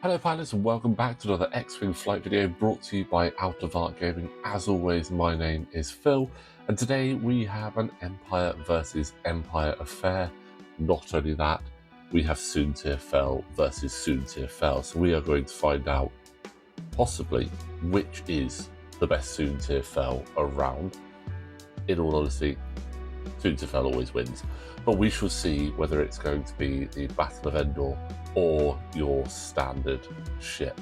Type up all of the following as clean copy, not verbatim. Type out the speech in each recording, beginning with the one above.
Hello pilots and welcome back to another X-Wing flight video brought to you by Out of Art Gaming. As always, my name is Phil and today we have an Empire versus Empire affair. Not only that, we have Soontir Fel versus Soontir Fel. So we are going to find out possibly which is the best Soontir Fel around. In all honesty, Soontir Fel always wins, but we shall see whether it's going to be the Battle of Endor or your standard ship.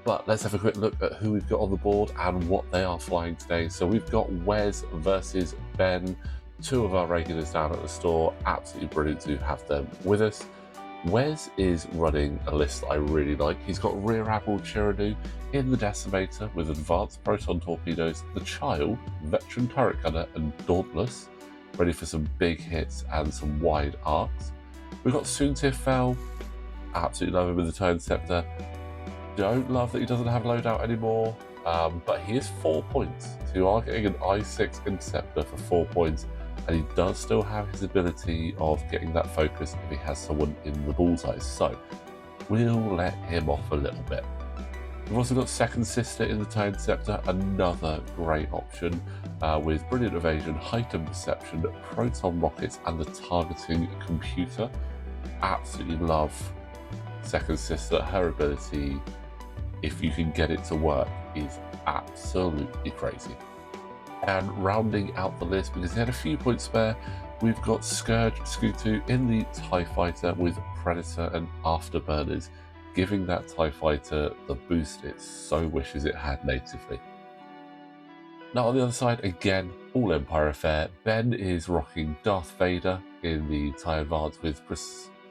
But let's have a quick look at who we've got on the board and what they are flying today. So we've got Wes versus Ben, two of our regulars down at the store. Absolutely brilliant to have them with us. Wes is running a list that I really like. He's got Rear Admiral Chiraneau in the Decimator with advanced Proton Torpedoes, the Child, Veteran Turret Gunner and Dauntless, ready for some big hits and some wide arcs. We've got Soontir Fel, absolutely love him with the Interceptor. Don't love that he doesn't have loadout anymore, but he is 4 points. So you are getting an I6 Interceptor for 4 points, and he does still have his ability of getting that focus if he has someone in the bullseye. So we'll let him off a little bit. We've also got Second Sister in the Interceptor, another great option with brilliant evasion, heightened perception, proton rockets, and the targeting computer. Absolutely love Second Sister. Her ability, if you can get it to work, is absolutely crazy. And rounding out the list, because he had a few points spare, we've got Scourge Skutu in the TIE Fighter with Predator and Afterburners, giving that TIE Fighter the boost it so wishes it had natively. Now on the other side, again, all Empire affair, Ben is rocking Darth Vader in the TIE Advance with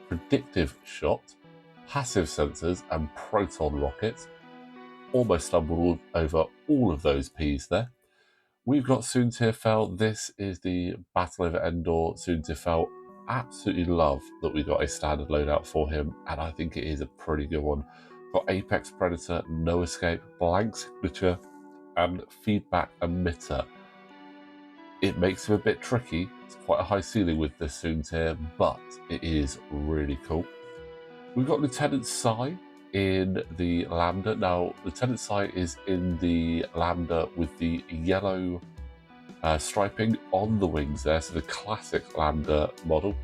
predictive shot, passive sensors and proton rockets. Almost stumbled over all of those P's there. We've got Soontir Fel. This is the Battle over Endor. Soontir Fel, absolutely love that we got a standard loadout for him, and I think it is a pretty good one. Got Apex Predator, No Escape, Blank Signature, and Feedback Emitter. It makes him a bit tricky. It's quite a high ceiling with this Soontir, but it is really cool. We've got Lieutenant Sai in the Lambda. Now, Lieutenant Sai is in the Lambda with the yellow striping on the wings there, so the classic Lambda model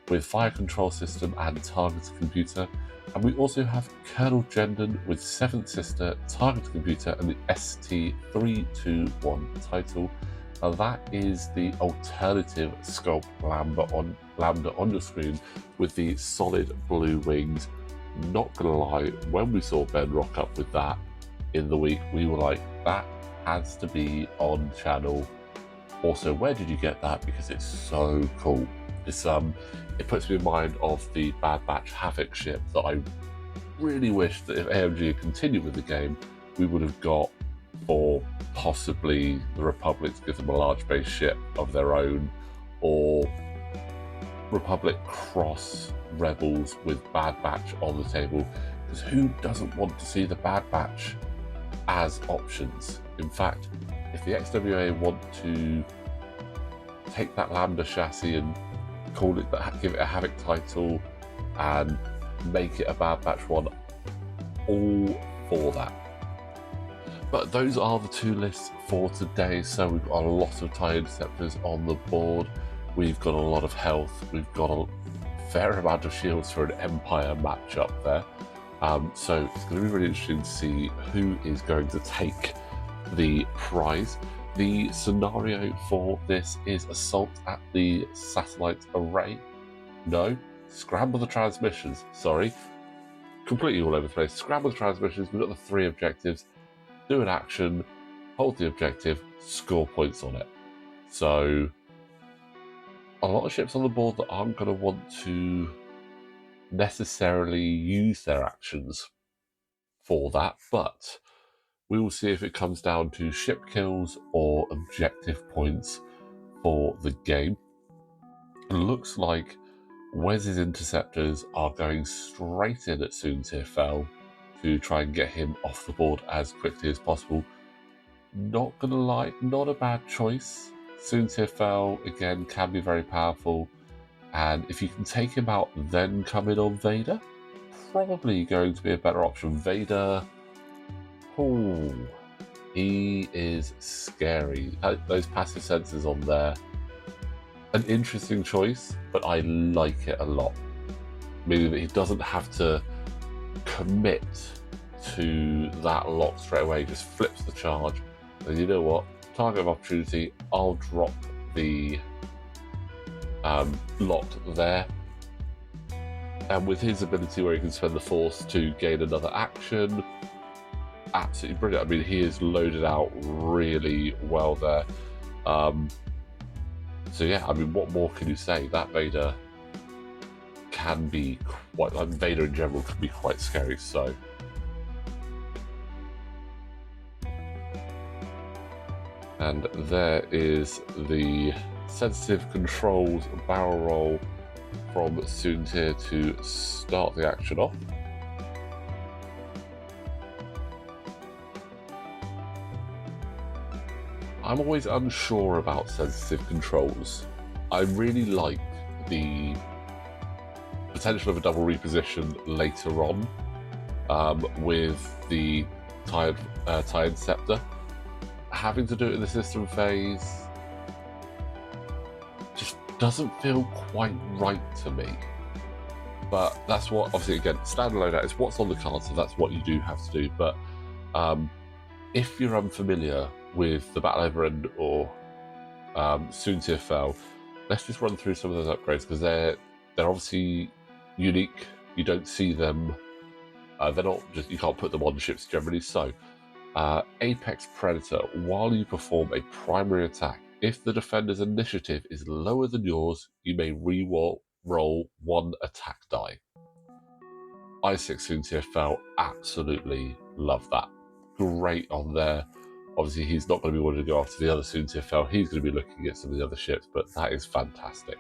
with fire control system and target computer. And we also have Colonel Jendon with 7th Sister, target computer, and the ST321 title. Now that is the alternative sculpt Lambda on your screen with the solid blue wings. Not gonna lie, when we saw Ben rock up with that in the week, we were like, that has to be on channel. Also, where did you get that? Because it's so cool. It's it puts me in mind of the Bad Batch Havoc ship that I really wish that if AMG had continued with the game, we would have got for possibly the Republic to give them a large base ship of their own, or Republic cross Rebels with Bad Batch on the table, because who doesn't want to see the Bad Batch as options? In fact, if the XWA want to take that Lambda chassis and call it, give it a Havoc title and make it a Bad Batch one, all for that. But those are the two lists for today. So we've got a lot of TIE Interceptors on the board. We've got a lot of health. We've got a fair amount of shields for an Empire matchup there. So it's going to be really interesting to see who is going to take the prize. The scenario for this is assault at the satellite array. No, scramble the transmissions. Sorry, completely all over the place. Scramble the transmissions. We've got the 3 objectives. Do an action, hold the objective, score points on it. So a lot of ships on the board that aren't going to want to necessarily use their actions for that, but we will see if it comes down to ship kills or objective points for the game. It looks like Wes's Interceptors are going straight in at Soontir Fel to try and get him off the board as quickly as possible. Not gonna lie, not a bad choice. Soontir Fel, again, can be very powerful, and if you can take him out then come in on Vader, probably going to be a better option. Vader, oh, he is scary. Those passive sensors on there, an interesting choice, but I like it a lot. Meaning that he doesn't have to commit to that lock straight away, he just flips the charge. And you know what? Target of opportunity, I'll drop the lock there. And with his ability where he can spend the force to gain another action, absolutely brilliant. I mean, he is loaded out really well there. So yeah, I mean, what more can you say? That Vader can be quite, like Vader in general can be quite scary, so. And there is the sensitive controls barrel roll from Soontir to start the action off. I'm always unsure about sensitive controls. I really like the potential of a double reposition later on with the TIE Interceptor. Having to do it in the system phase just doesn't feel quite right to me. But that's what, obviously, again, standalone out is what's on the card, so that's what you do have to do. But if you're unfamiliar with the Battle Over End or Soontir Fel, let's just run through some of those upgrades because they're obviously unique. You don't see them. They're not just, you can't put them on ships generally. So Apex Predator, while you perform a primary attack, if the defender's initiative is lower than yours, you may re-roll one attack die. I6 Soontir Fel, absolutely love that. Great on there. Obviously, he's not going to be wanting to go after the other Soontir Fel. He's going to be looking at some of the other ships, but that is fantastic.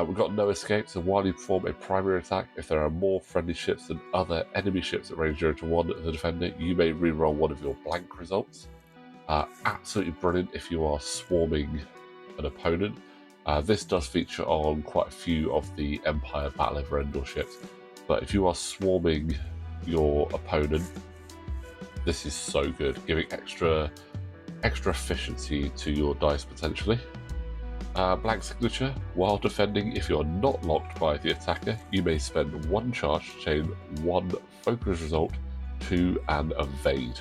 We've got no escape, so while you perform a primary attack, if there are more friendly ships than other enemy ships at range 0 to 1 at the defender, you may reroll one of your blank results. Absolutely brilliant if you are swarming an opponent. This does feature on quite a few of the Empire Battle Over Endor ships, but if you are swarming your opponent, this is so good, giving extra efficiency to your dice potentially. Blank signature, while defending, if you're not locked by the attacker, you may spend one charge to chain one focus result to an evade.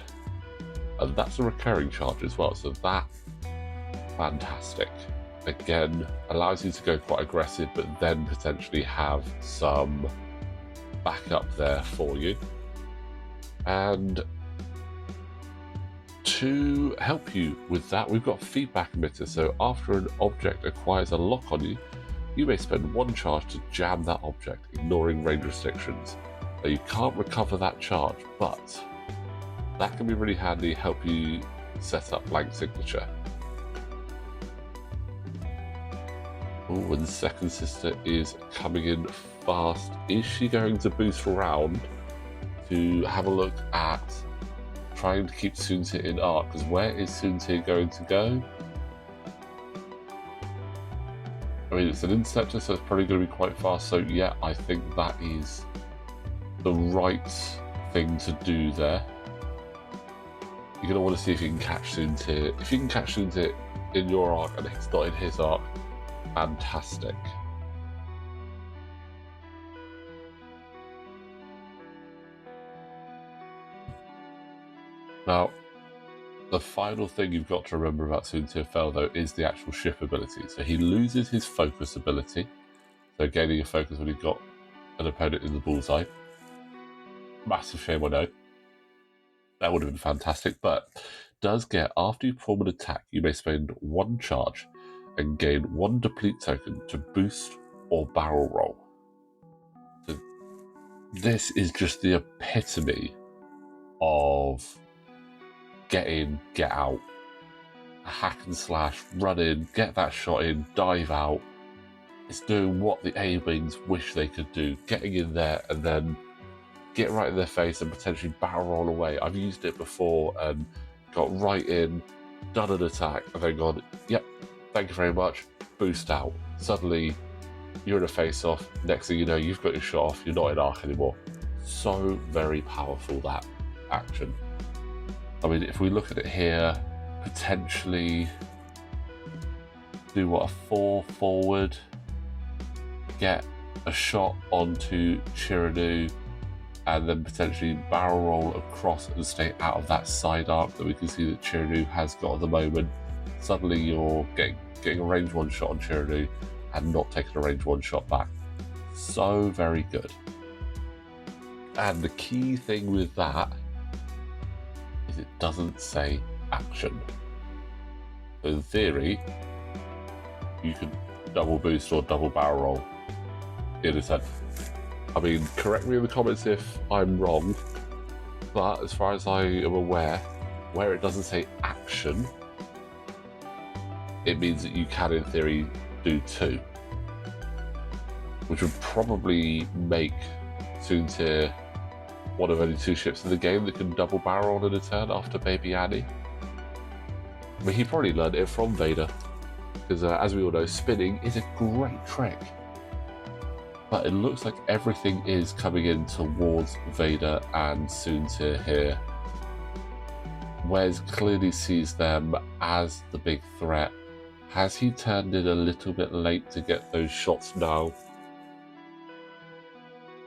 And that's a recurring charge as well, so that's fantastic. Again, allows you to go quite aggressive, but then potentially have some backup there for you. And to help you with that, we've got feedback emitter. So after an object acquires a lock on you, you may spend one charge to jam that object, ignoring range restrictions. Now, you can't recover that charge, but that can be really handy, help you set up blank signature. Oh, and Second Sister is coming in fast. Is she going to boost around to have a look at trying to keep Soontir in arc? Because where is Soontir going to go? I mean, it's an Interceptor, so it's probably going to be quite fast. So yeah, I think that is the right thing to do there. You're going to want to see if you can catch Soontir. If you can catch Soontir in your arc and it's not in his arc, fantastic. Now, the final thing you've got to remember about Soontir Fel, though, is the actual ship ability. So he loses his focus ability, so gaining a focus when you've got an opponent in the bullseye. Massive shame, I know. That would have been fantastic, but does get, after you perform an attack, you may spend one charge and gain one deplete token to boost or barrel roll. So this is just the epitome of get in, get out, hack and slash, run in, get that shot in, dive out. It's doing what the A-Wings wish they could do, getting in there and then get right in their face and potentially barrel roll away. I've used it before and got right in, done an attack, and then gone, yep, thank you very much, boost out. Suddenly, you're in a face-off, next thing you know, you've got your shot off, you're not in arc anymore. So very powerful, that action. I mean, if we look at it here, potentially do what, a 4 forward, get a shot onto Chiraneau, and then potentially barrel roll across and stay out of that side arc that we can see that Chiraneau has got at the moment. Suddenly you're getting a range 1 shot on Chiraneau and not taking a range 1 shot back. So very good. And the key thing with that is it doesn't say action. So in theory, you could double boost or double barrel roll in a sense. I mean, correct me in the comments if I'm wrong, but as far as I am aware, where it doesn't say action, it means that you can, in theory, do 2. Which would probably make Soontir one of only 2 ships in the game that can double barrel on in a turn after Baby Annie. I mean, he probably learned it from Vader, because as we all know, spinning is a great trick. But it looks like everything is coming in towards Vader and Soontir here. Wes clearly sees them as the big threat. Has he turned in a little bit late to get those shots now?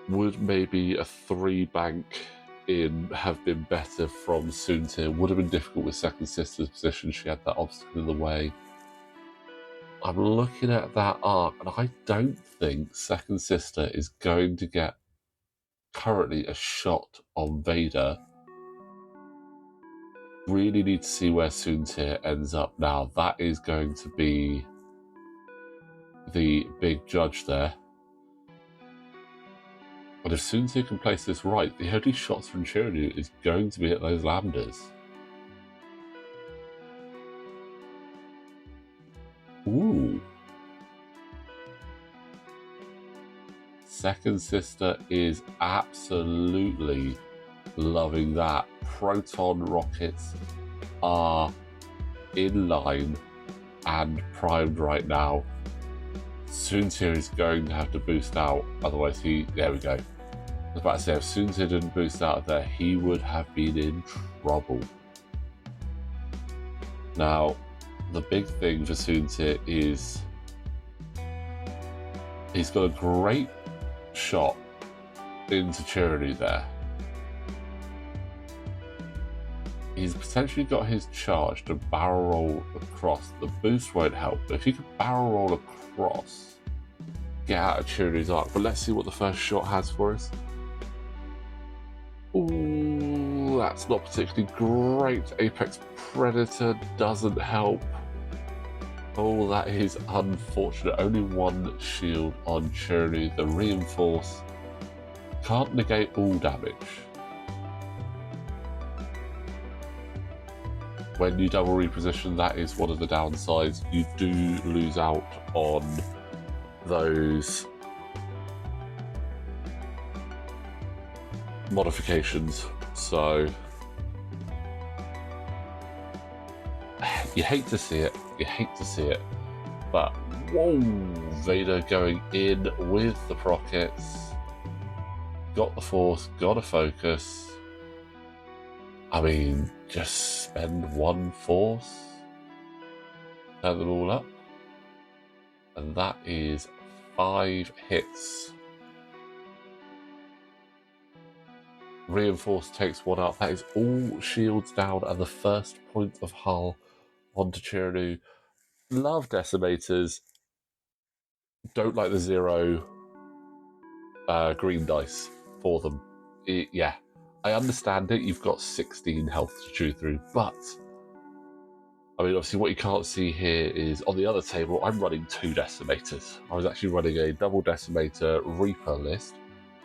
Would maybe a 3 bank in have been better from Soontir? Would have been difficult with Second Sister's position. She had that obstacle in the way. I'm looking at that arc, and I don't think Second Sister is going to get currently a shot on Vader. Really need to see where Soontir ends up now. That is going to be the big judge there. But if Soontir can place this right, the only shots from Chiraneau is going to be at those Lambdas. Ooh. Second Sister is absolutely loving that. Proton Rockets are in line and primed right now. Soontir is going to have to boost out, otherwise there we go. I was about to say, if Soontir didn't boost out of there, he would have been in trouble. Now, the big thing for Soontir is he's got a great shot into Chiraneau there. He's potentially got his charge to barrel roll across. The boost won't help, but if he could barrel roll across, get out of Chiraneau's arc. But let's see what the first shot has for us. Ooh, that's not particularly great. Apex Predator doesn't help. Oh, that is unfortunate. Only 1 shield on Chiraneau. The reinforce can't negate all damage. When you double reposition, that is one of the downsides. You do lose out on those modifications. So you hate to see it. You hate to see it. But whoa, Vader going in with the rockets. Got the force, got a focus. I mean, just spend 1 force, turn them all up, and that is 5 hits. Reinforce takes 1 out. That is all shields down and the first point of hull onto Chiraneau. Love Decimators. Don't like the 0 green dice for them. Yeah. I understand it, you've got 16 health to chew through, but I mean, obviously what you can't see here is on the other table, I'm running 2 Decimators. I was actually running a double Decimator Reaper list.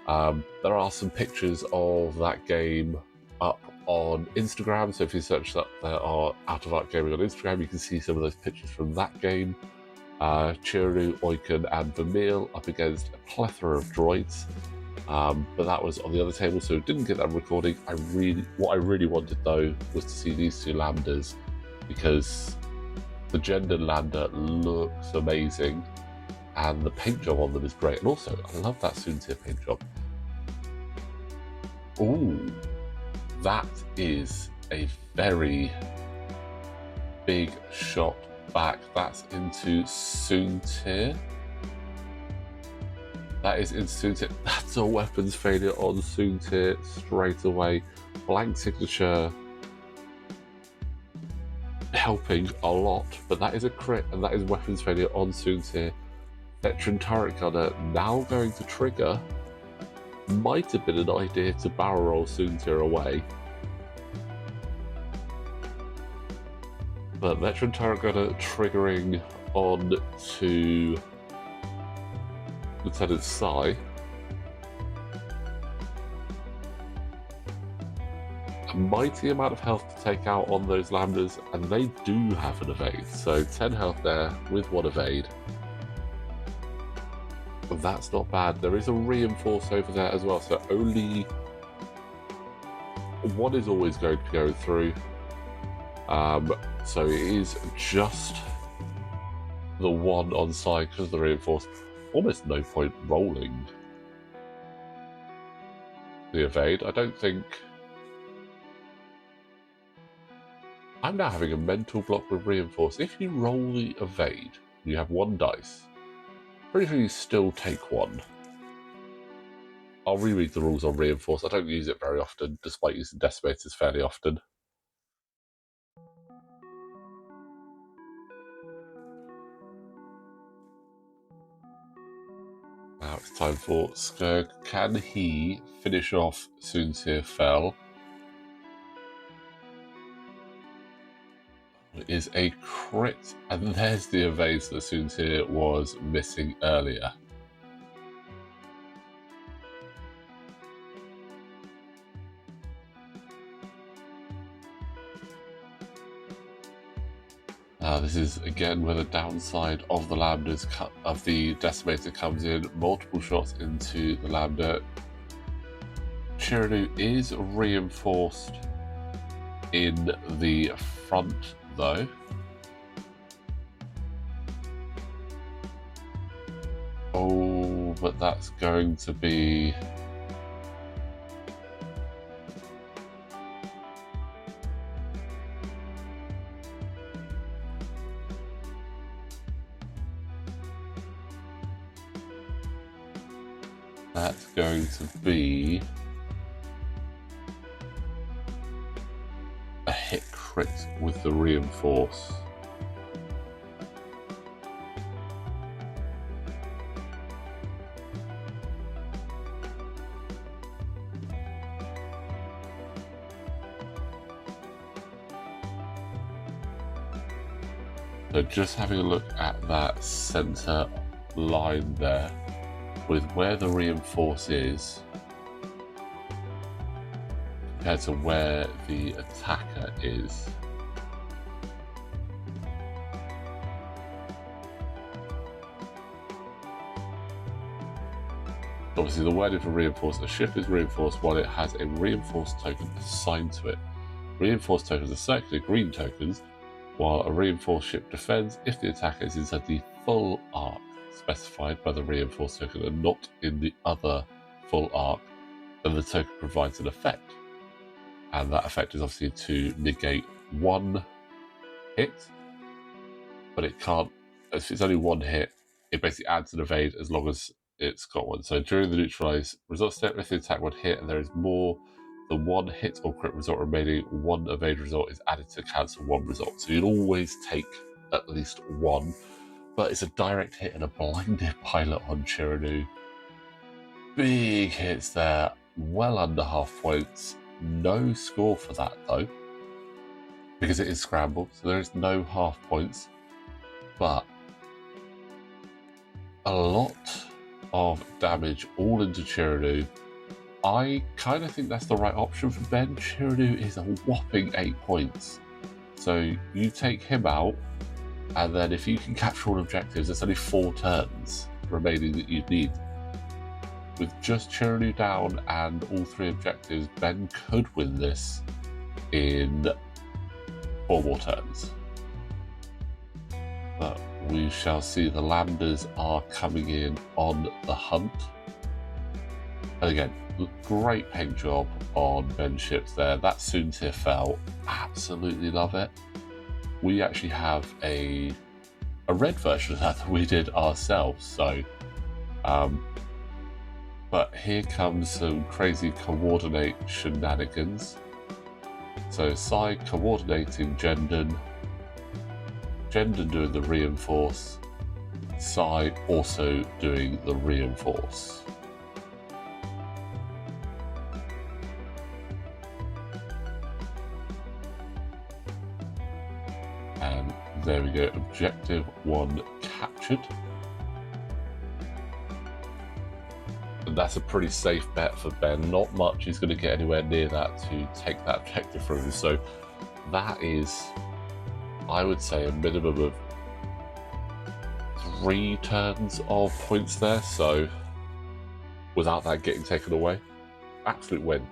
There are some pictures of that game up on Instagram, so if you search that there are Out of Arc Gaming on Instagram, you can see some of those pictures from that game. Chiraneau, Oiken and Vermeil up against a plethora of droids. But that was on the other table, so didn't get that recording. What I really wanted though was to see these 2 Lambdas, because the Jendon Lambda looks amazing. and the paint job on them is great. And also, I love that Soontir paint job. Ooh, that is a very big shot back. That's into Soontir. That is into Soontir. That's a weapons failure on Soontir straight away. Blank signature helping a lot, but that is a crit, and that is weapons failure on Soontir. Veteran turret gunner now going to trigger. Might have been an idea to barrel roll Soontir away, but veteran turret gunner triggering on to Lieutenant Sai. A mighty amount of health to take out on those Lambdas, and they do have an evade, so 10 health there with 1 evade. That's not bad. There is a reinforce over there as well, so only 1 is always going to go through. So it is just the 1 on side because of the reinforce. Almost no point rolling the evade. I don't think... I'm now having a mental block with reinforce. If you roll the evade, you have 1 dice. Pretty sure you still take 1. I'll reread the rules on reinforce. I don't use it very often, despite using decimators fairly often. Now it's time for Scourge. Can he finish off Soontir Fel? It is a crit, and there's the evade that Soontir was missing earlier. This is again where the downside of the Lambdas of the Decimator comes in. Multiple shots into the Lambda. Chiraneau is reinforced in the front though. Oh, but that's going to be... That's going to be a hit crit with the reinforce. So just having a look at that center line there, with where the reinforce is compared to where the attacker is. Obviously the wording for reinforce, a ship is reinforced while it has a reinforced token assigned to it. Reinforced tokens are circular green tokens, while a reinforced ship defends if the attacker is inside the full arc specified by the reinforced token and not in the other full arc, then the token provides an effect. And that effect is obviously to negate 1 hit, but it can't, if it's only 1 hit, it basically adds an evade as long as it's got 1. So during the neutralize result step, if the attack would hit and there is more than 1 hit or crit result remaining, 1 evade result is added to cancel 1 result. So you'll always take at least 1. But it's a direct hit and a blinded pilot on Chiraneau. Big hits there, well under half points. No score for that though, because it is Scramble, so there is no half points. But a lot of damage all into Chiraneau. I kind of think that's the right option for Ben. Chiraneau is a whopping 8 points. So you take him out, and then if you can capture all objectives, there's only 4 turns remaining that you need. With just Chiraneau down and all 3 objectives, Ben could win this in 4 more turns. But we shall see the Lambdas are coming in on the hunt. And again, great paint job on Ben's ships there. That Soontir Fel, absolutely love it. We actually have a red version of that we did ourselves, so but here comes some crazy coordinate shenanigans. So Sai coordinating Jendon, Jendon doing the reinforce, Sai also doing the reinforce. And there we go, objective 1 captured. And that's a pretty safe bet for Ben. Not much is going to get anywhere near that to take that objective from him. So that is, I would say, a minimum of 3 turns of points there. So without that getting taken away, absolute win.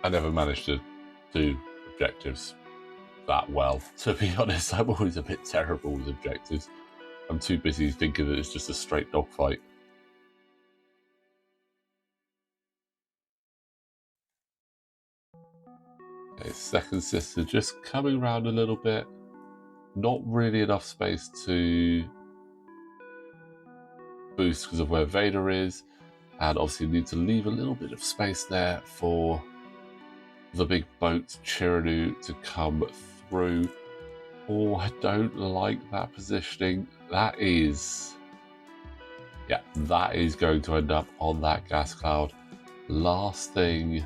I never managed to do objectives that well, to be honest. I'm always a bit terrible with objectives. I'm too busy thinking that it's just a straight dogfight. Okay, second sister just coming around a little bit. Not really enough space to boost because of where Vader is, and obviously need to leave a little bit of space there for the big boat Chiraneau to come through. Oh, I don't like that positioning. That is going to end up on that gas cloud. Last thing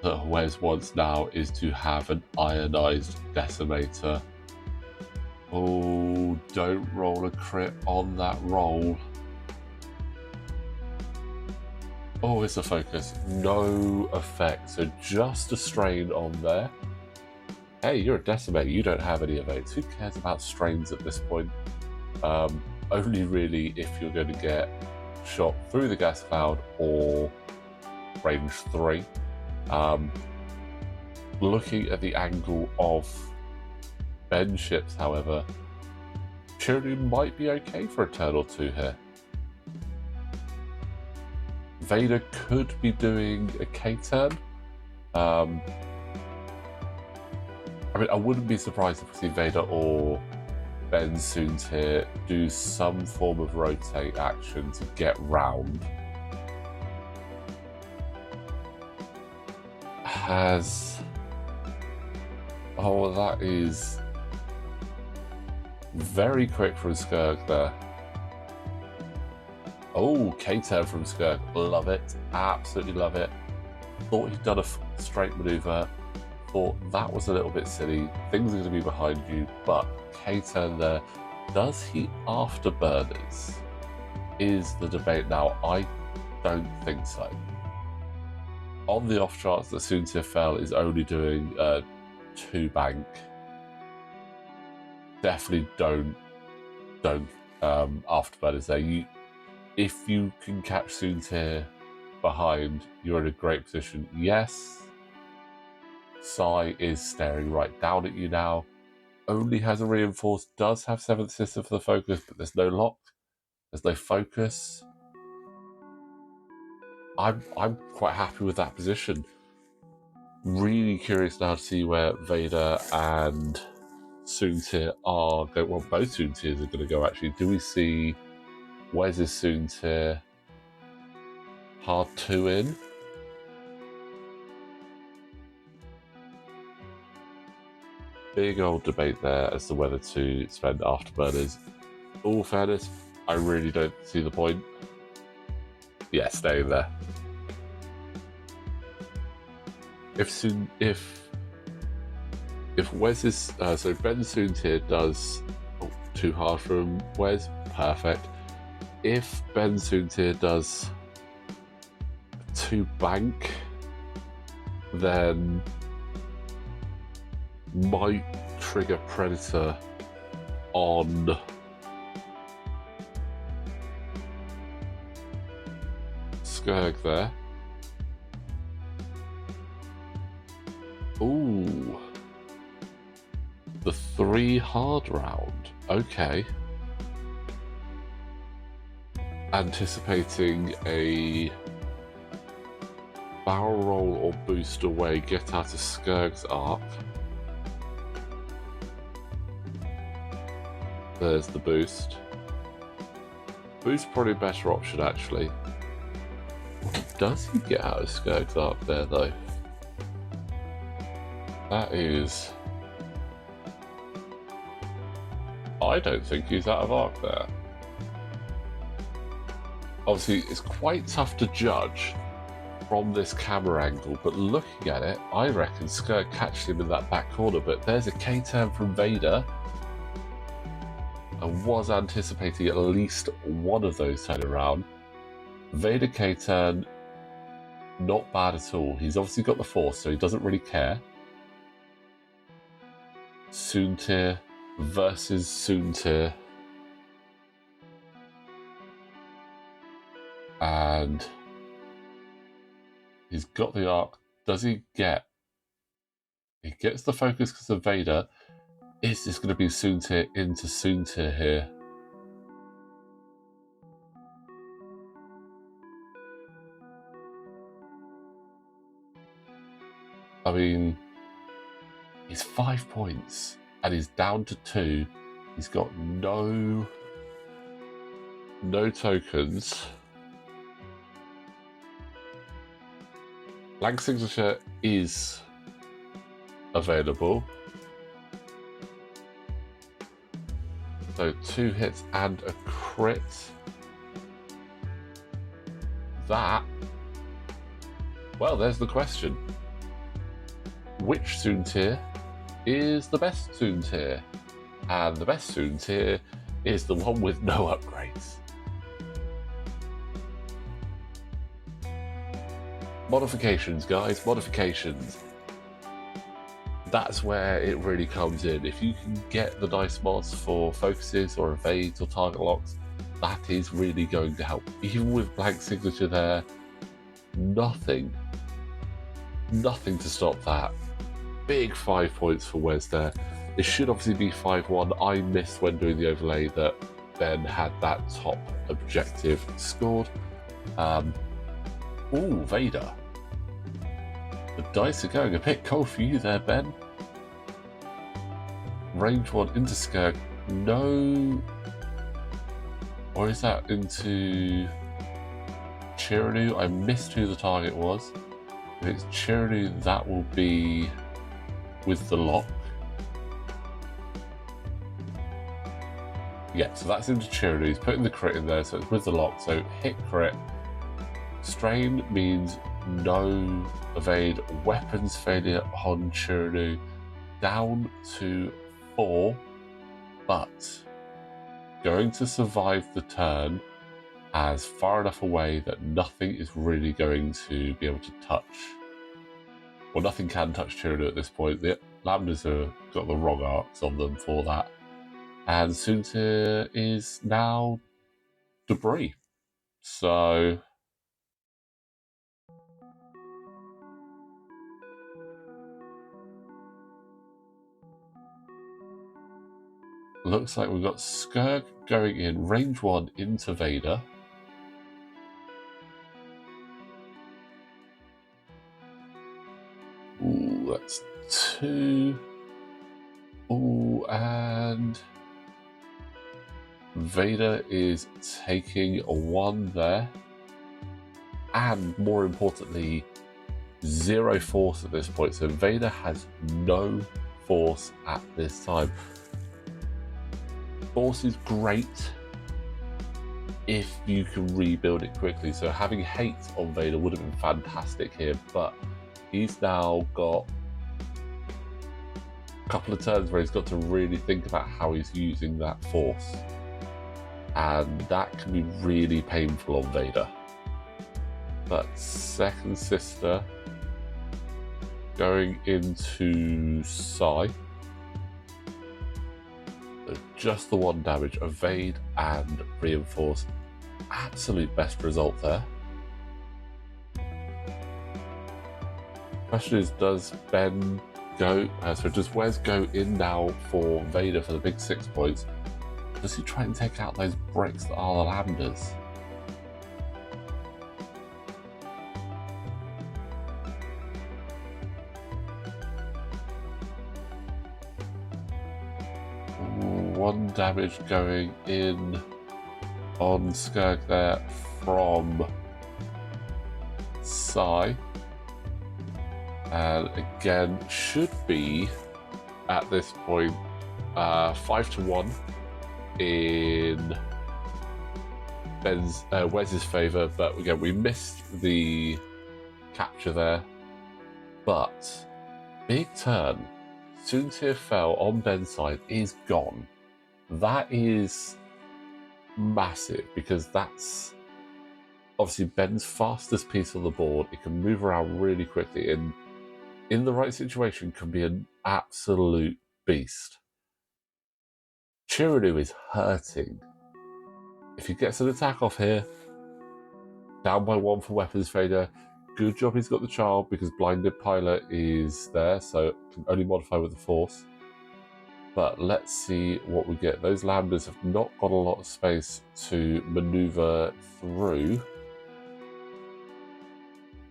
that Wes wants now is to have an ionized Decimator. Oh, don't roll a crit on that roll. Oh, it's a focus. No effect. So just a strain on there. Hey, you're a Decimator. You don't have any evades. Who cares about strains at this point? Only really if you're going to get shot through the gas cloud or range 3. Looking at the angle of Ben's ships, however, Chiraneau might be okay for a turn or 2 here. Vader could be doing a K-turn. I mean, I wouldn't be surprised if we see Vader or Ben Soontir do some form of rotate action to get round. Oh, that is very quick from Scourge there. Oh, K-turn from Scourge. Love it. Absolutely love it. Thought he'd done a straight maneuver. Thought that was a little bit silly. Things are going to be behind you, but K-turn there. Does he Afterburners? Is the debate now. I don't think so. On the off chance that Soontir Fel is only doing 2 bank, definitely don't Afterburners there. If you can catch Soontir behind, you're in a great position. Yes, Sai is staring right down at you now. Only has a reinforce, does have 7th system for the focus, but there's no lock, there's no focus. I'm quite happy with that position. Really curious now to see where Vader and Soontir are going. Well, both Soontirs are going to go actually. Do we see where's his Soontir hard 2 in? Big old debate there as to whether to spend Afterburners. All fairness, I really don't see the point. Yeah, staying there. If Wes is so Ben Soontir does too hard from Wes, perfect. If Ben Soontir does 2 bank, then might trigger Predator on Scourge there. Ooh. The 3 hard round. Okay. Anticipating a barrel roll or boost away, get out of Scourge's arc. There's the boost. Boost probably a better option actually. Does he get out of Scourge's arc there though? That is... I don't think he's out of arc there. Obviously, it's quite tough to judge from this camera angle, but looking at it, I reckon Scourge catches him in that back corner, but there's a K-turn from Vader. I was anticipating at least one of those turning around. Vader K-turn, not bad at all. He's obviously got the Force, so he doesn't really care. Soontir versus Soontir. And he's got the arc. Does he get... He gets the focus because of Vader. Is this going to be Soontir into Soontir here? I mean, he's 5 points and he's down to 2. He's got no tokens. Blank Signature is available. So 2 hits and a crit. That... Well, there's the question. Which Soontir is the best Soontir? And the best Soontir is the one with no upgrades. Modifications, guys, modifications. That's where it really comes in. If you can get the nice mods for focuses or evades or target locks, that is really going to help. Even with Blank Signature there, nothing to stop that. Big 5 points for Wes there. It should obviously be 5-1. I missed when doing the overlay that Ben had that top objective scored. Ooh, Vader. The dice are going a bit cold for you there, Ben. Range 1 into Scourge. No... Or is that into Chiraneau? I missed who the target was. If it's Chiraneau, that will be with the lock. Yeah, so that's into Chiraneau. He's putting the crit in there, so it's with the lock. So hit crit. Strain means no evade. Weapons failure on Chiraneau. Down to 4, but going to survive the turn as far enough away that nothing is really going to be able to touch. Well, nothing can touch Chiraneau at this point. The Lambdas have got the wrong arcs on them for that. And Soontir is now debris. So... looks like we've got Scourge going in, range 1 into Vader. Ooh, that's 2. Ooh, and Vader is taking 1 there. And more importantly, 0 force at this point. So Vader has no force at this time. Force is great if you can rebuild it quickly. So having hate on Vader would have been fantastic here, but he's now got a couple of turns where he's got to really think about how he's using that force. And that can be really painful on Vader. But second sister going into Psy. Just the 1 damage, evade and reinforce. Absolute best result there. Question is, does Ben go. So does Wes go in now for Vader for the big 6 points? Does he try and take out those bricks that are the Lambdas? One damage going in on Scourge there from Psy. And again, should be at this point 5-1 in Wes's favour, but again, we missed the capture there. But big turn. Soontir Fel on Ben's side is gone. That is massive because that's obviously Ben's fastest piece on the board. It can move around really quickly and in the right situation can be an absolute beast. Chiraneau is hurting. If he gets an attack off here, down by 1 for weapons failure. Good job he's got the child because blinded pilot is there, so can only modify with the force. But let's see what we get. Those Lambdas have not got a lot of space to maneuver through.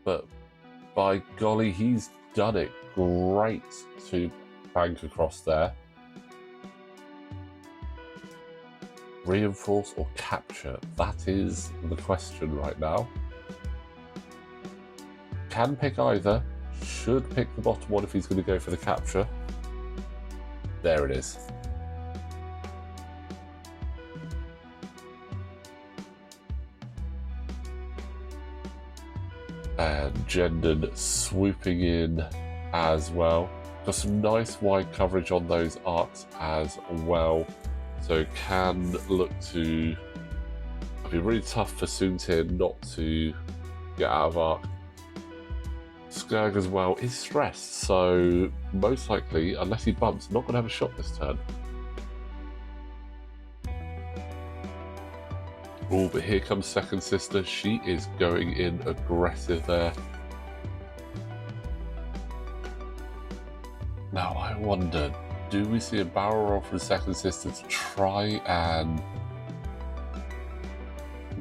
But by golly, he's done it. Great to bank across there. Reinforce or capture? That is the question right now. Can pick either. Should pick the bottom one if he's going to go for the capture. There it is. And Jendon swooping in as well. Got some nice wide coverage on those arcs as well. So can look to... It'll be really tough for Soontir not to get out of arc. Scourge as well is stressed, so most likely, unless he bumps, not going to have a shot this turn. Oh, but here comes Second Sister. She is going in aggressive there. Now, I wonder, do we see a barrel roll from Second Sister to try and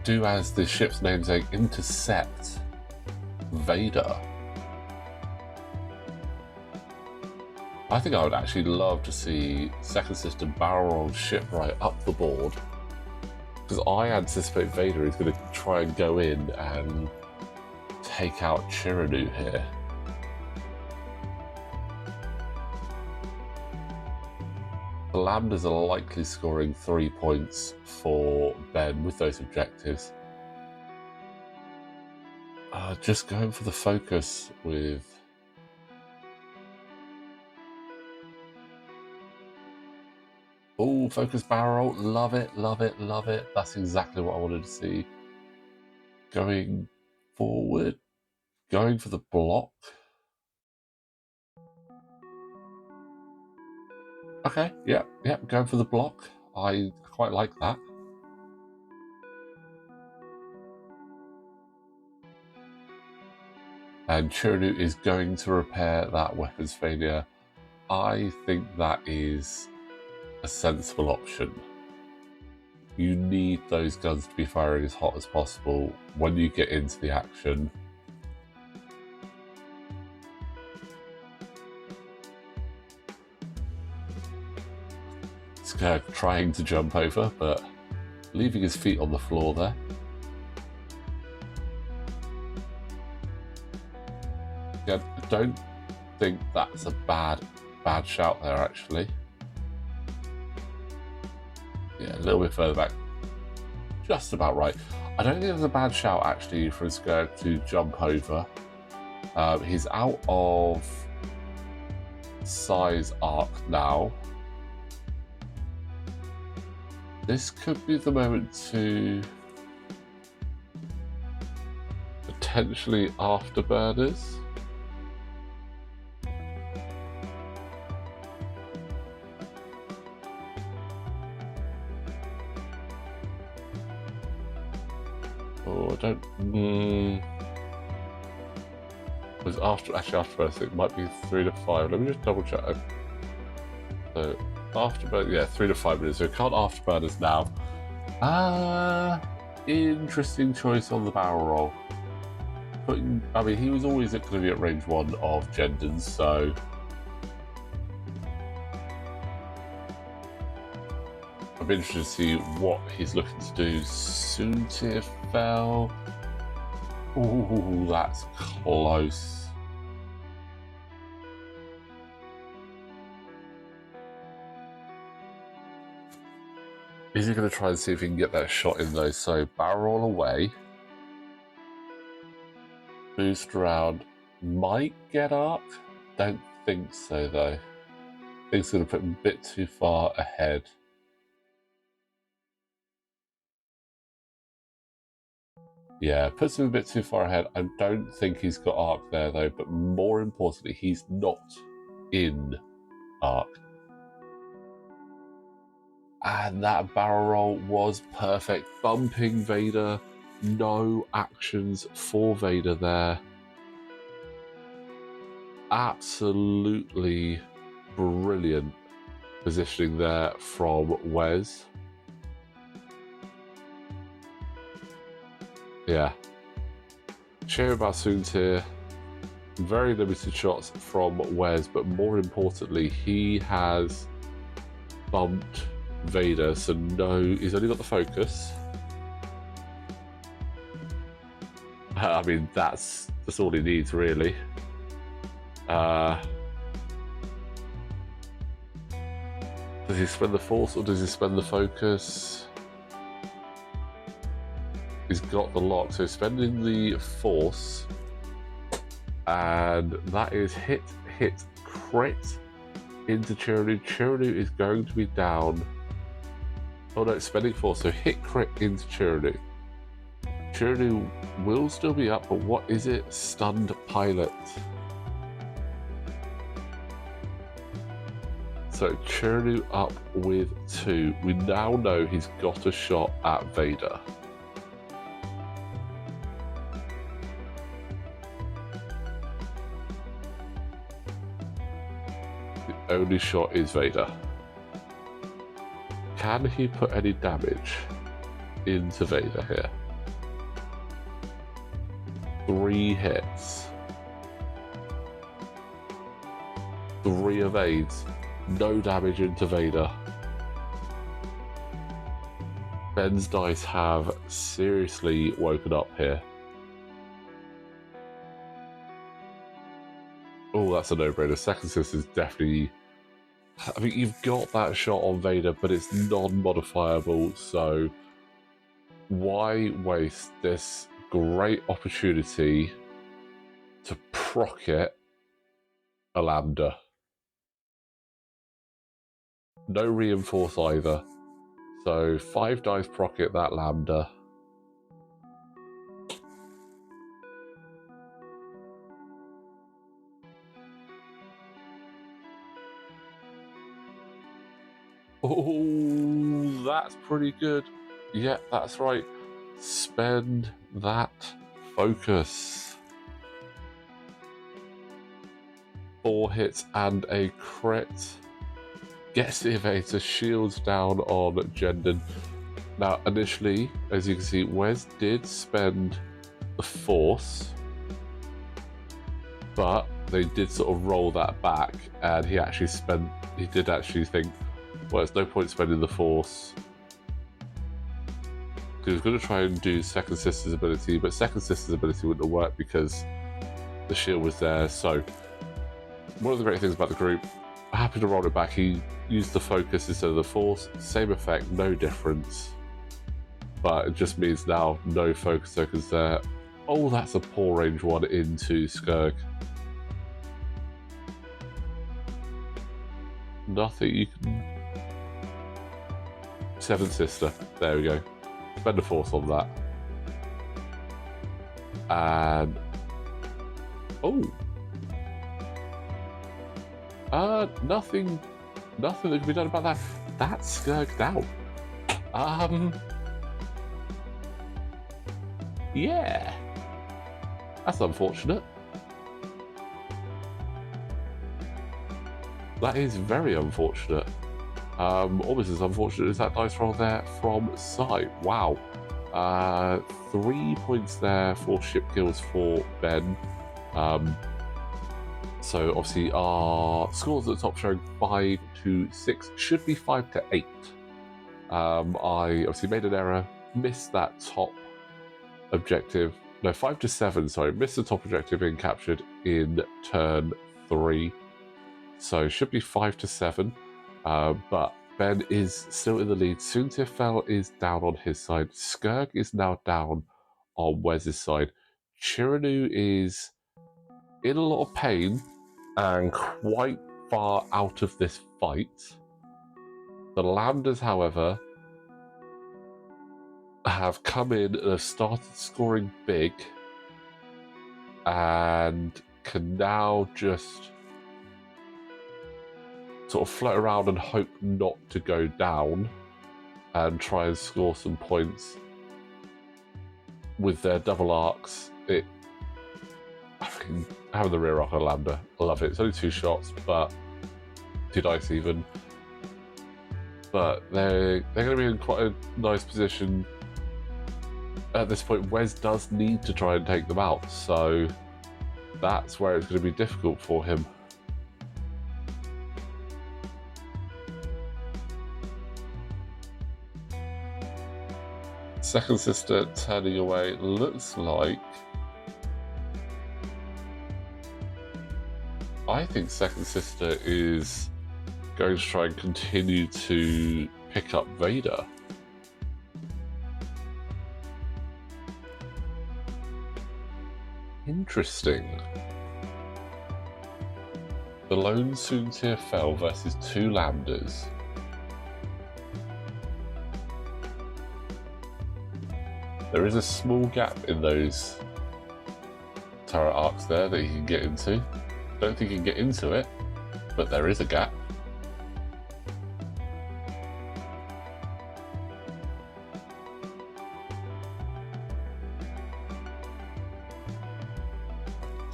do as the ship's namesake, intercept Vader? I think I would actually love to see Second Sister barrel roll ship right up the board, because I anticipate Vader is going to try and go in and take out Chiraneau here. The Lambdas are likely scoring 3 points for Ben with those objectives. Just going for the focus with... Oh, focus barrel. Love it, love it, love it. That's exactly what I wanted to see. Going forward. Going for the block. Okay, yeah, going for the block. I quite like that. And Chiraneau is going to repair that weapons failure. I think that is a sensible option. You need those guns to be firing as hot as possible when you get into the action. Scourge trying to jump over, but leaving his feet on the floor there. Yeah, I don't think that's a bad shout there, actually. Yeah, a little bit further back. Just about right. I don't think it was a bad shout, actually, for Scourge to jump over. He's out of size arc now. This could be the moment to potentially Afterburners. Oh, I don't... Was Afterburners, it might be 3 to 5. Let me just double check. So Afterburners, yeah, 3 to 5 minutes. So can't Afterburners now. Interesting choice on the barrel roll. I mean, he was always going to be at range 1 of Jendon, so I'd be interested to see what he's looking to do. Soontir Fel. Ooh, that's close. Is he going to try and see if he can get that shot in though? So barrel roll away. Boost around. Might get arc. Don't think so though. I think it's going to put him a bit too far ahead. Yeah, puts him a bit too far ahead. I don't think he's got arc there though, but more importantly, he's not in arc. And that barrel roll was perfect. Bumping Vader. No actions for Vader there. Absolutely brilliant positioning there from Wes. Yeah. Shame about Soontir. Very limited shots from Wes, but more importantly, he has bumped Vader, so no, he's only got the focus. I mean, that's all he needs, really. Does he spend the force or does he spend the focus? He's got the lock, so spending the force, and that is hit, crit into Chiraneau. Chiraneau is going to be down. Oh no, spending force, so hit, crit into Chiraneau. Chiraneau will still be up, but what is it? Stunned pilot. So Chiraneau up with 2. We now know he's got a shot at Vader. The only shot is Vader. Can he put any damage into Vader here? 3 hits. 3 evades. No damage into Vader. Ben's dice have seriously woken up here. Oh, that's a no-brainer. Second assist is definitely... I mean, you've got that shot on Vader, but it's non-modifiable, so why waste this great opportunity to proc-it a Lambda? No reinforce either. So 5 dice proc-it that Lambda. Oh, that's pretty good. Yeah, that's right. Spend that focus. 4 hits and a crit. Gets the Evader, shields down on Jendon. Now, initially, as you can see, Wes did spend the force, but they did sort of roll that back, and he did actually think, well, there's no point spending the force. He was going to try and do Second Sister's ability, but Second Sister's ability wouldn't have worked because the shield was there. So, one of the great things about the group, happy to roll it back. He used the focus instead of the force. Same effect, no difference. But it just means now no focus tokens there. Oh, that's a poor range 1 into Scourge. Nothing you can... Seventh Sister. There we go. Spend a force on that. And... Oh! Nothing that can be done about that. That's Scourged out. Yeah. That's unfortunate. That is very unfortunate. Almost as unfortunate as that dice roll there from Sai. Wow. 3 points there for ship kills for Ben. So obviously our scores at the top showing 5 to 6, should be 5 to 8. I obviously made an error, missed that top objective. No, 5 to 7, sorry, missed the top objective being captured in turn 3. So should be 5 to 7. But Ben is still in the lead. Soontir Fel is down on his side. Scourge is now down on Wes's side. Chiraneau is in a lot of pain and quite far out of this fight. The Lambdas, however, have come in and have started scoring big and can now just sort of float around and hope not to go down and try and score some points with their double arcs. Having the rear arc on Lambda, I love it. It's only 2 shots, but 2 dice even. But they're going to be in quite a nice position at this point. Wes does need to try and take them out, so that's where it's going to be difficult for him. Second sister turning away. Looks like, I think second sister is going to try and continue to pick up Vader. Interesting. The lone Soontir Fel versus 2 Lambdas. There is a small gap in those turret arcs there that he can get into. Don't think he can get into it, but there is a gap.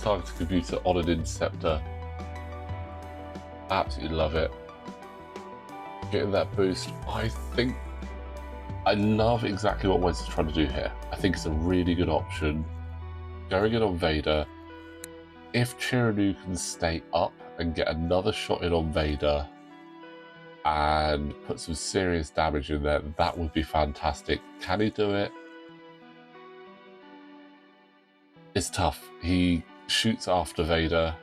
Targeted computer on an Interceptor. Absolutely love it. Getting that boost. I love exactly what Wes is trying to do here. I think it's a really good option. Going in on Vader. If Chiraneau can stay up and get another shot in on Vader and put some serious damage in there, that would be fantastic. Can he do it? It's tough. He shoots after Vader.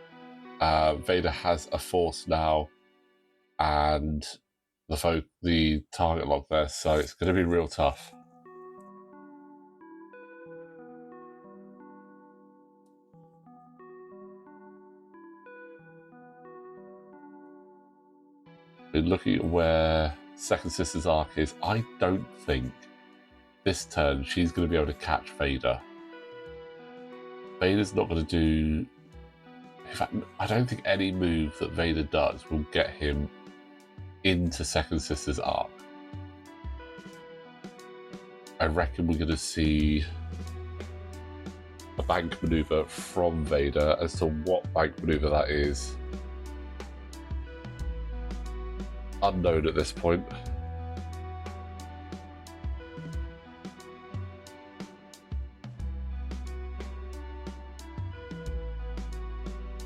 Vader has a force now and the target lock there, so it's going to be real tough. Looking at where second sister's arc is, I don't think this turn she's going to be able to catch Vader. Vader's not going to do... In fact, I don't think any move that Vader does will get him into second sister's arc. I reckon we're going to see a bank maneuver from Vader. As to what bank maneuver that is, unknown at this point.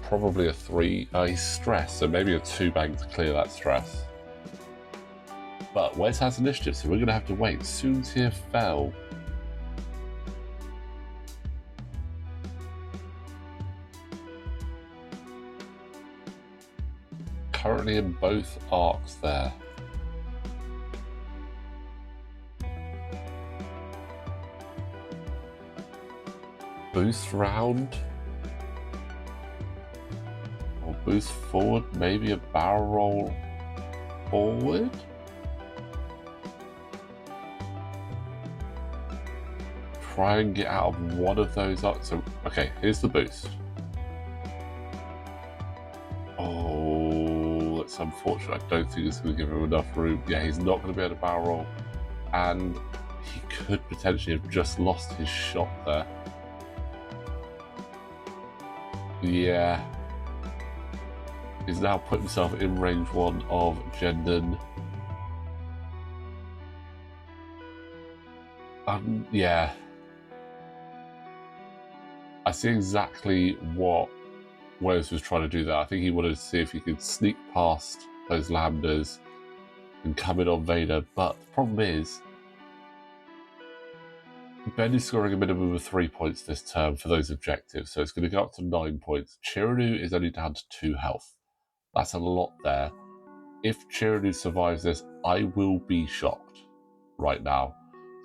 Probably a 3. He's stressed, so maybe a 2 bank to clear that stress. But Wes has initiative, so we're going to have to wait. Soontir Fel. Currently in both arcs there. Boost round. Or boost forward. Maybe a barrel roll forward. Try and get out of one of those arcs. So, okay, here's the boost. Oh, that's unfortunate. I don't think it's going to give him enough room. Yeah, he's not going to be able to barrel roll. And he could potentially have just lost his shot there. He's now put himself in range 1 of Jendon. Yeah. I see exactly what Wes was trying to do there. I think he wanted to see if he could sneak past those Lambdas and come in on Vader, but the problem is Ben is scoring a minimum of 3 points this turn for those objectives, so it's going to go up to 9 points. Chiraneau is only down to 2 health. That's a lot there. If Chiraneau survives this, I will be shocked right now.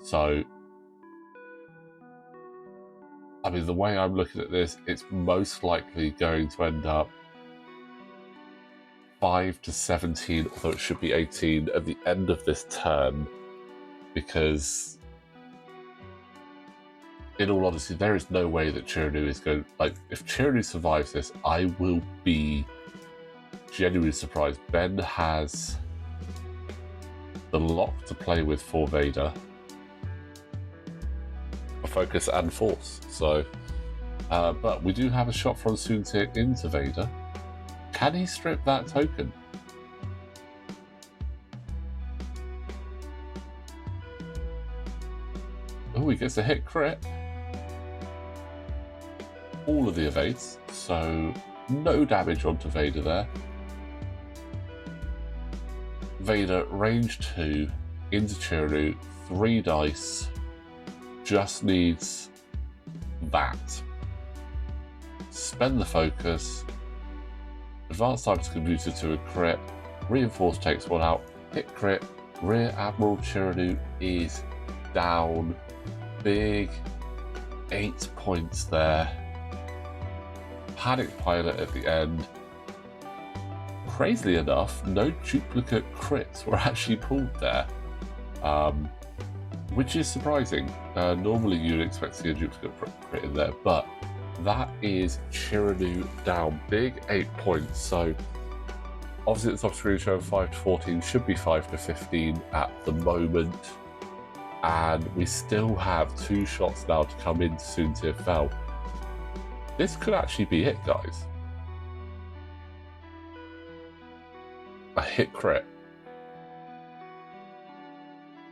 So, I mean, the way I'm looking at this, it's most likely going to end up 5 to 17, although it should be 18 at the end of this turn, because in all honesty, there is no way that Chiraneau is going... Like, if Chiraneau survives this, I will be genuinely surprised. Ben has the lock to play with for Vader, focus and force. So, but we do have a shot from Soontir into Vader. Can he strip that token? Oh, he gets a hit crit. All of the evades, so no damage onto Vader there. Vader, range 2, into Chiraneau, 3 dice, just needs that. Spend the focus, advanced items converted to a crit, reinforce takes 1 out, hit crit, Rear Admiral Chiraneau is down. Big 8 points there. Panic Pilot at the end. Crazily enough, no duplicate crits were actually pulled there, which is surprising. Normally you'd expect to see a duplicate crit in there, but that is Chiraneau down. Big 8 points. So obviously at the top screen showing 5 to 14, should be 5 to 15 at the moment. And we still have 2 shots now to come into Soontir Fel. This could actually be it, guys. A hit crit.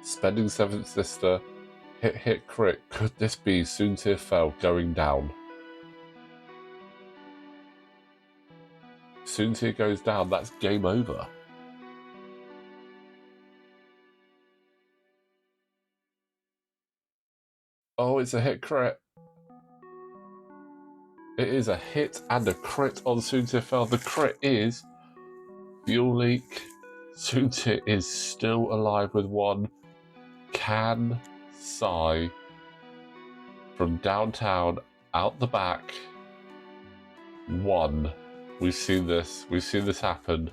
Spending 7th Sister. Hit crit. Could this be Soontir Fel going down? Soontir goes down, that's game over. Oh, it's a hit crit. It is a hit and a crit on Soontir Fel. The crit is fuel leak. Soontir is still alive with 1. Can Sai from downtown out the back 1. We've seen this happen.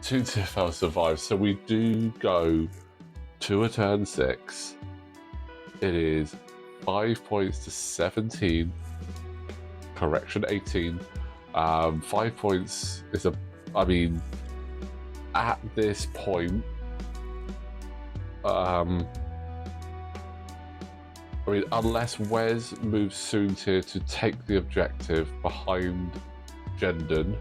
Soontir Fel survives, so we do go to a turn 6. It is 5 points to 17. Correction, 18. 5 points is I mean, at this point, I mean, unless Wes moves Soontir to take the objective behind Jendon.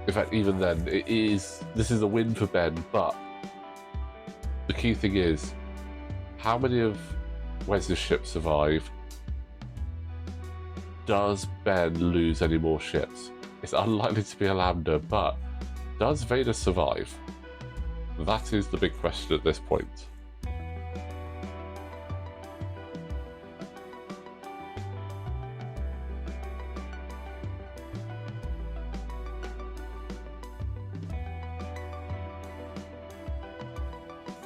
In fact, even then, this is a win for Ben, but the key thing is, how many of Wes's ships survive? Does Ben lose any more ships? It's unlikely to be a Lambda, but does Vader survive? That is the big question at this point.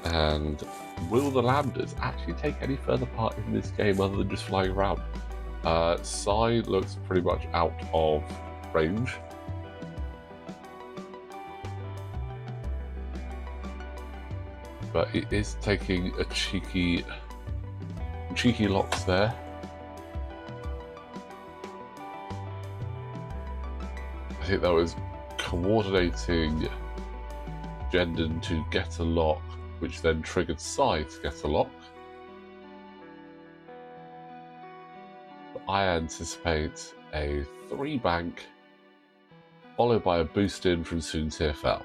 And will the Lambdas actually take any further part in this game other than just flying around? Sai looks pretty much out of range. But it is taking a cheeky locks there. I think that was coordinating Jendon to get a lock, which then triggered Sai to get a lock. But I anticipate a 3-bank, followed by a boost in from Soontir Fel.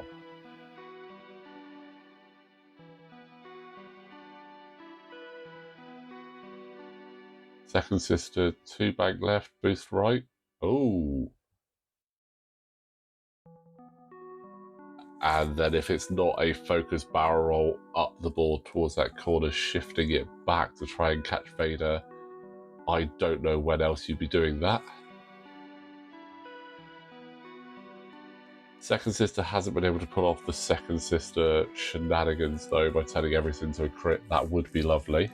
Second sister, 2-bank left, boost right. Oh. And then if it's not a focus barrel roll up the board towards that corner, shifting it back to try and catch Vader, I don't know when else you'd be doing that. Second sister hasn't been able to pull off the second sister shenanigans though by turning everything into a crit. That would be lovely.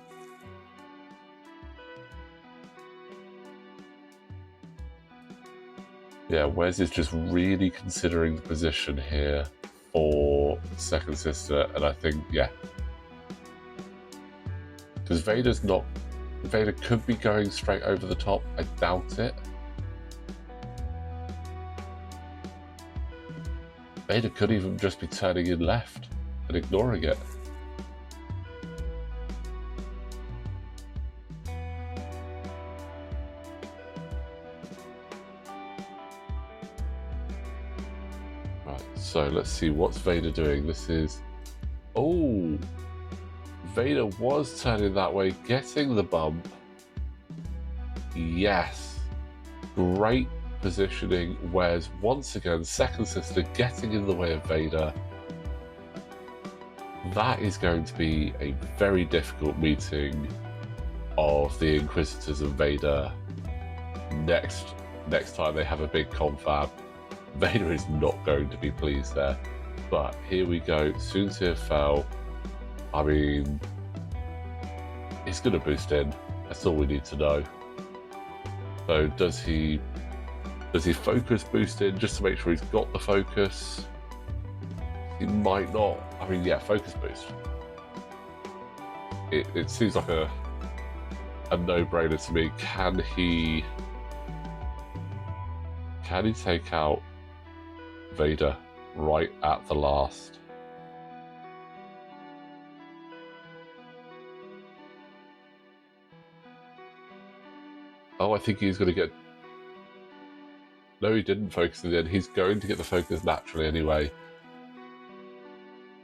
Yeah, Wes is just really considering the position here for second sister, and I think, yeah. Because Vader could be going straight over the top. I doubt it. Vader could even just be turning in left and ignoring it. Right, so let's see, what's Vader doing? This is... Oh! Vader was turning that way, getting the bump. Yes. Great positioning, whereas once again, second sister getting in the way of Vader. That is going to be a very difficult meeting of the Inquisitors and Vader next time they have a big confab. Vader is not going to be pleased there. But here we go, Soontir Fel. I mean, he's going to boost in. That's all we need to know. So does he focus boost in just to make sure he's got the focus? He might not. I mean, yeah, focus boost. It seems like a no-brainer to me. Can he take out Vader right at the last? Oh, I think he's going to get... No, he didn't focus in the end. He's going to get the focus naturally anyway.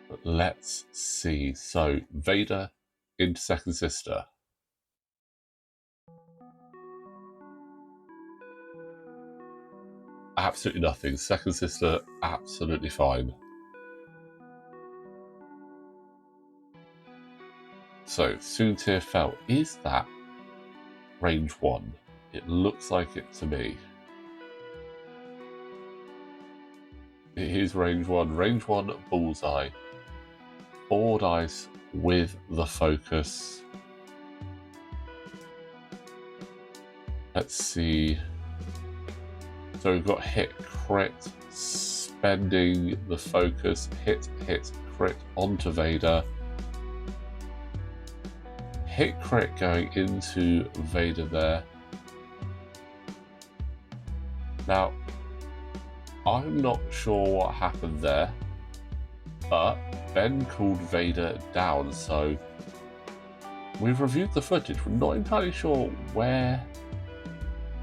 But let's see. So, Vader into second sister. Absolutely nothing. Second sister, absolutely fine. So, Soontir Fel, is that range 1? It looks like it to me. It is range 1. Range 1 bullseye. 4 dice with the focus. Let's see. So we've got hit, crit, spending the focus, hit, crit onto Vader. Hit, crit going into Vader there. Now, I'm not sure what happened there, but Ben called Vader down, so we've reviewed the footage. We're not entirely sure where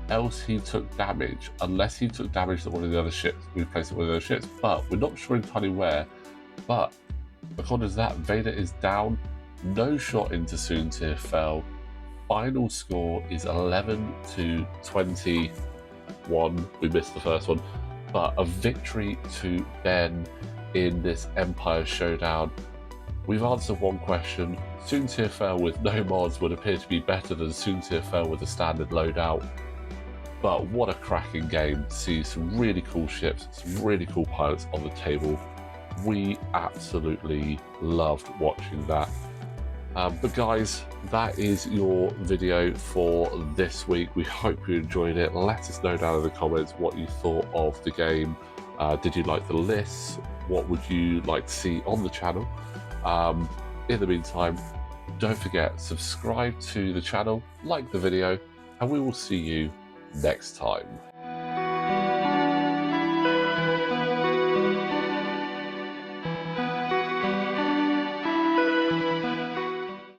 else he took damage, unless he took damage to one of the other ships. We've placed it with one of the other ships, but we're not sure entirely where. But according to that, Vader is down, no shot into Soontir Fel. Final score is 11-21. We missed the first one, but a victory to Ben in this Empire showdown. We've answered one question. Soontir Fel with no mods would appear to be better than Soontir Fel with a standard loadout. But what a cracking game. See some really cool ships, some really cool pilots on the table. We absolutely loved watching that. But guys, that is your video for this week. We hope you enjoyed it. Let us know down in the comments what you thought of the game. Did you like the lists? What would you like to see on the channel? In the meantime, don't forget, subscribe to the channel, like the video, and we will see you next time.